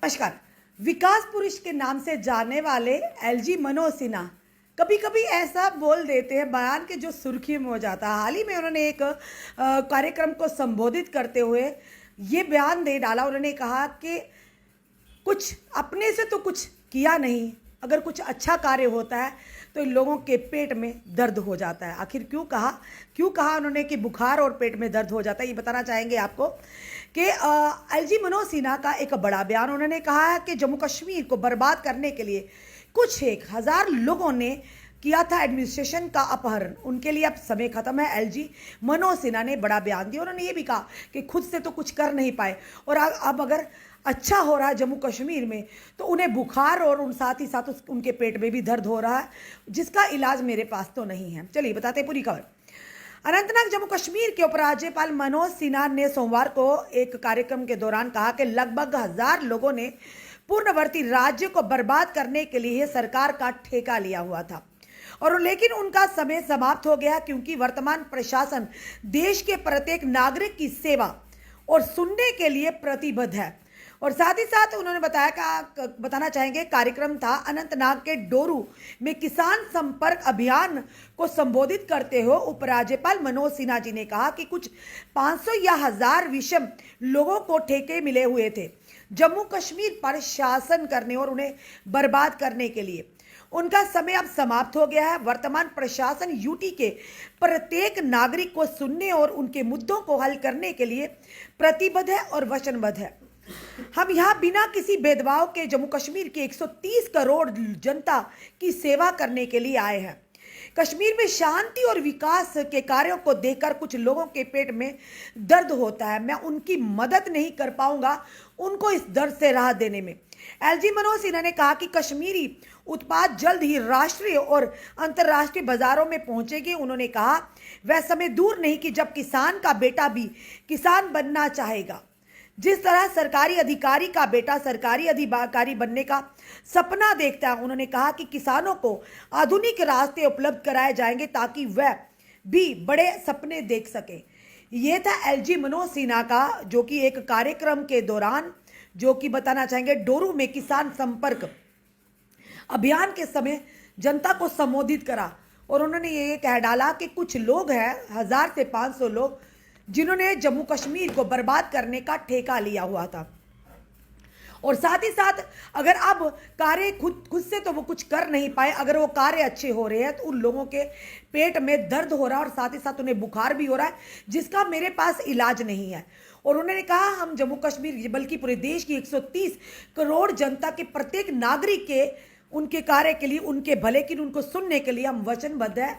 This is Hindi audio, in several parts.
नमस्कार। विकास पुरुष के नाम से जाने वाले एलजी मनोज सिन्हा कभी कभी ऐसा बोल देते हैं बयान के जो सुर्खी में हो जाता है। हाल ही में उन्होंने एक कार्यक्रम को संबोधित करते हुए ये बयान दे डाला। उन्होंने कहा कि कुछ अपने से तो कुछ किया नहीं, अगर कुछ अच्छा कार्य होता है तो इन लोगों के पेट में दर्द हो जाता है। आखिर क्यों कहा उन्होंने कि बुखार और पेट में दर्द हो जाता है, ये बताना चाहेंगे आपको कि एलजी मनोज सिन्हा का एक बड़ा बयान। उन्होंने कहा है कि जम्मू कश्मीर को बर्बाद करने के लिए कुछ 1000 लोगों ने किया था एडमिनिस्ट्रेशन का अपहरण, उनके लिए अब समय खत्म है। एलजी मनोज सिन्हा ने बड़ा बयान दिया। उन्होंने ये भी कहा कि खुद से तो कुछ कर नहीं पाए और अब अगर अच्छा हो रहा है जम्मू कश्मीर में तो उन्हें बुखार और साथ ही साथ उनके पेट में भी दर्द हो रहा है, जिसका इलाज मेरे पास तो नहीं है। चलिए बताते हैं पूरी खबर। अनंतनाग जम्मू कश्मीर के उपराज्यपाल मनोज सिन्हा ने सोमवार को एक कार्यक्रम के दौरान कहा कि लगभग 1000 लोगों ने पूर्ववर्ती राज्य को बर्बाद करने के लिए सरकार का ठेका लिया हुआ था और लेकिन उनका समय समाप्त हो गया क्योंकि वर्तमान प्रशासन देश के प्रत्येक नागरिक की सेवा और सुनने के लिए प्रतिबद्ध है। और साथ ही साथ उन्होंने बताना चाहेंगे कार्यक्रम था अनंतनाग के डोरू में किसान संपर्क अभियान को संबोधित करते हुए उपराज्यपाल मनोज सिन्हा जी ने कहा कि कुछ 500 या 1000 विषम लोगों को ठेके मिले हुए थे जम्मू कश्मीर पर शासन करने और उन्हें बर्बाद करने के लिए। उनका समय अब समाप्त हो गया है। वर्तमान प्रशासन यूटी के प्रत्येक नागरिक को सुनने और उनके मुद्दों को हल करने के लिए प्रतिबद्ध है और वचनबद्ध है। हम यहाँ बिना किसी भेदभाव के जम्मू कश्मीर के 130 करोड़ जनता की सेवा करने के लिए आए हैं। कश्मीर में शांति और विकास के कार्यों को देखकर कुछ लोगों के पेट में दर्द होता है। मैं उनकी मदद नहीं कर पाऊंगा उनको इस दर्द से राहत देने में। एलजी मनोज सिन्हा ने कहा कि कश्मीरी उत्पाद जल्द ही राष्ट्रीय और अंतर्राष्ट्रीय बाजारों में पहुंचेंगे। उन्होंने कहा वह समय दूर नहीं कि जब किसान का बेटा भी किसान बनना चाहेगा, जिस तरह सरकारी अधिकारी का बेटा सरकारी अधिकारी बनने का सपना देखता है। उन्होंने कहा कि किसानों को आधुनिक रास्ते उपलब्ध कराए जाएंगे ताकि वह भी बड़े सपने देख सके। ये था एलजी मनोज सिन्हा का, जो कि एक कार्यक्रम के दौरान जो कि बताना चाहेंगे डोरू में किसान संपर्क अभियान के समय जनता को संबोधित करा। और उन्होंने ये कह डाला कि कुछ लोग हैं 1000 से 500 लोग जिन्होंने जम्मू कश्मीर को बर्बाद करने का ठेका लिया हुआ था और साथ ही साथ अगर अब कार्य खुद से तो वो कुछ कर नहीं पाए, अगर वो कार्य अच्छे हो रहे हैं तो उन लोगों के पेट में दर्द हो रहा है और साथ ही साथ उन्हें बुखार भी हो रहा है, जिसका मेरे पास इलाज नहीं है। और उन्होंने कहा हम जम्मू कश्मीर बल्कि पूरे देश की 130 करोड़ जनता के प्रत्येक नागरिक के उनके कार्य के लिए, उनके भले के लिए, उनको सुनने के लिए हम वचनबद्ध है।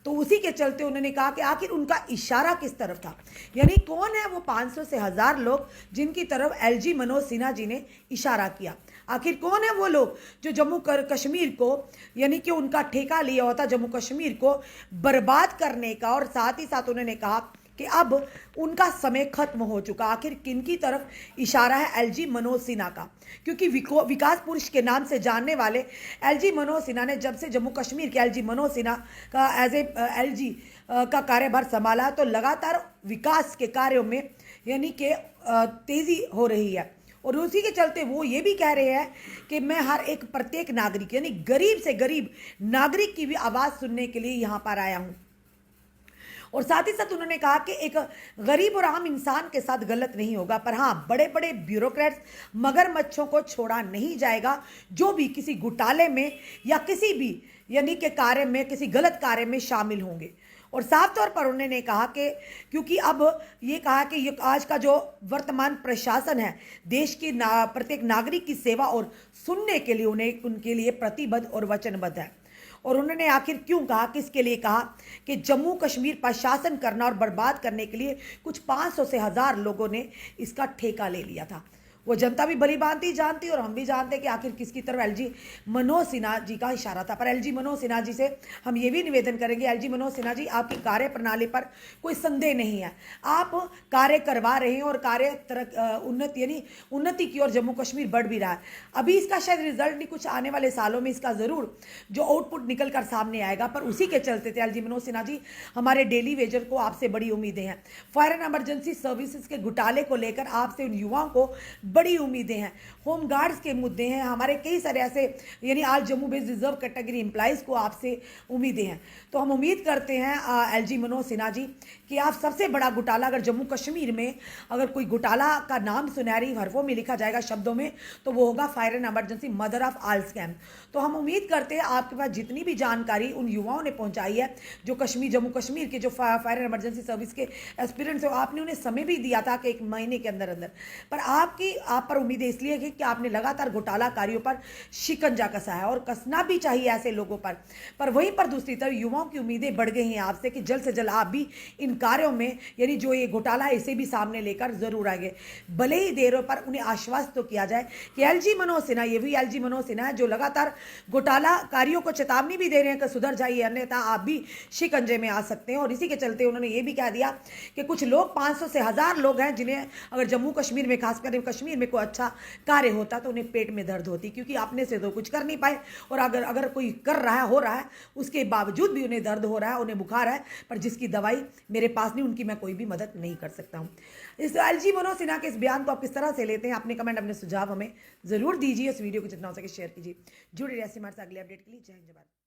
तो उसी के चलते उन्होंने कहा कि आखिर उनका इशारा किस तरफ था, यानी कौन है वो 500 से 1000 लोग जिनकी तरफ एलजी मनोज सिन्हा जी ने इशारा किया। आखिर कौन है वो लोग जो जम्मू कश्मीर को यानी कि उनका ठेका लिया हुआ था जम्मू कश्मीर को बर्बाद करने का। और साथ ही साथ उन्होंने कहा कि अब उनका समय खत्म हो चुका। आखिर किनकी तरफ इशारा है एलजी मनोज सिन्हा का, क्योंकि विकास पुरुष के नाम से जानने वाले एलजी मनोज सिन्हा ने जब से जम्मू कश्मीर के एलजी मनोज सिन्हा का एज ए एलजी का कार्यभार संभाला तो लगातार विकास के कार्यों में यानी कि तेज़ी हो रही है। और उसी के चलते वो ये भी कह रहे हैं कि मैं हर एक प्रत्येक नागरिक यानी गरीब से गरीब नागरिक की भी आवाज़ सुनने के लिए यहाँ पर आया हूँ। और साथ ही साथ उन्होंने कहा कि एक गरीब और आम इंसान के साथ गलत नहीं होगा, पर हाँ बड़े बड़े ब्यूरोक्रेट्स मगरमच्छों को छोड़ा नहीं जाएगा जो भी किसी घोटाले में या किसी भी यानी कि कार्य में, किसी गलत कार्य में शामिल होंगे। और साफ तौर पर उन्होंने कहा कि क्योंकि अब ये कहा कि ये आज का जो वर्तमान प्रशासन है देश की प्रत्येक नागरिक की सेवा और सुनने के लिए उन्हें उनके लिए प्रतिबद्ध और वचनबद्ध है। और उन्होंने आखिर क्यों कहा, किसके लिए कहा कि जम्मू कश्मीर पर शासन करना और बर्बाद करने के लिए कुछ 500 से 1000 लोगों ने इसका ठेका ले लिया था। वो जनता भी भली भांति जानती और हम भी जानते कि आखिर किसकी तरफ एलजी मनोज सिन्हा जी का इशारा था। पर एलजी मनोज सिन्हा जी से हम ये भी निवेदन करेंगे, एलजी मनोज सिन्हा जी आपकी कार्य प्रणाली पर कोई संदेह नहीं है, आप कार्य करवा रहे हैं और कार्य उन्नति यानी उन्नति की ओर जम्मू कश्मीर बढ़ भी रहा है। अभी इसका शायद रिजल्ट नहीं, कुछ आने वाले सालों में इसका ज़रूर जो आउटपुट निकल कर सामने आएगा, पर उसी के चलते थे एलजी मनोज सिन्हा जी हमारे डेली वेजर को आपसे बड़ी उम्मीदें हैं। फायर एंड इमरजेंसी सर्विसेज के घोटाले को लेकर आपसे उन युवाओं को बड़ी उम्मीदें हैं। होम गार्ड्स के मुद्दे हैं, हमारे कई सारे ऐसे यानी आज Jammu based reserve category employees को आपसे उम्मीदें हैं। तो हम उम्मीद करते हैं एलजी मनोज सिन्हा जी कि आप सबसे बड़ा घोटाला अगर जम्मू कश्मीर में अगर कोई घोटाला का नाम सुनहरी हरफों में लिखा जाएगा शब्दों में तो वो होगा fire and emergency mother of all scam. तो हम उम्मीद करते हैं आपके पास जितनी भी जानकारी उन युवाओं ने पहुंचाई है जो जम्मू कश्मीर के जो फायर एंड इमरजेंसी सर्विस के एस्पिरेंट्स हो, आपने उन्हें समय भी दिया था कि 1 महीने के अंदर अंदर, पर आप पर उम्मीदें इसलिए है कि आपने लगातार घोटालाकारियों पर शिकंजा कसा है और कसना भी चाहिए ऐसे लोगों पर वहीं पर दूसरी तरफ युवाओं की उम्मीदें बढ़ गई हैं आपसे कि जल्द से जल्द आप भी इन कार्यों में यानी जो ये घोटाला है इसे भी सामने लेकर जरूर आएंगे। भले ही देर पर उन्हें आश्वस्त तो किया जाए कि एलजी मनोज सिन्हा, ये भी एलजी मनोज सिन्हा है जो लगातार घोटालाकारियों को चेतावनी भी दे रहे हैं कि सुधर जाइए अन्यथा आप भी शिकंजे में आ सकते हैं। और इसी के चलते उन्होंने ये भी कह दिया कि कुछ लोग 500 से 1000 लोग हैं जिन्हें अगर जम्मू कश्मीर में खासकर कश्मीर में कोई अच्छा कार्य होता तो उन्हें पेट में दर्द होती, क्योंकि आपने से तो कुछ कर नहीं पाए और अगर कोई कर रहा है हो रहा है उसके बावजूद भी उन्हें दर्द हो रहा है, उन्हें बुखार है, पर जिसकी दवाई मेरे पास नहीं उनकी मैं कोई भी मदद नहीं कर सकता हूं। इस एलजी मनोज सिन्हा के इस बयान को आप किस तरह से लेते हैं? अपने कमेंट अपने सुझाव हमें जरूर दीजिए। इस वीडियो को जितना हो सके शेयर कीजिए। जुड़े रहिए हमारे साथ अगले अपडेट के लिए। जय हिंद, जय भारत।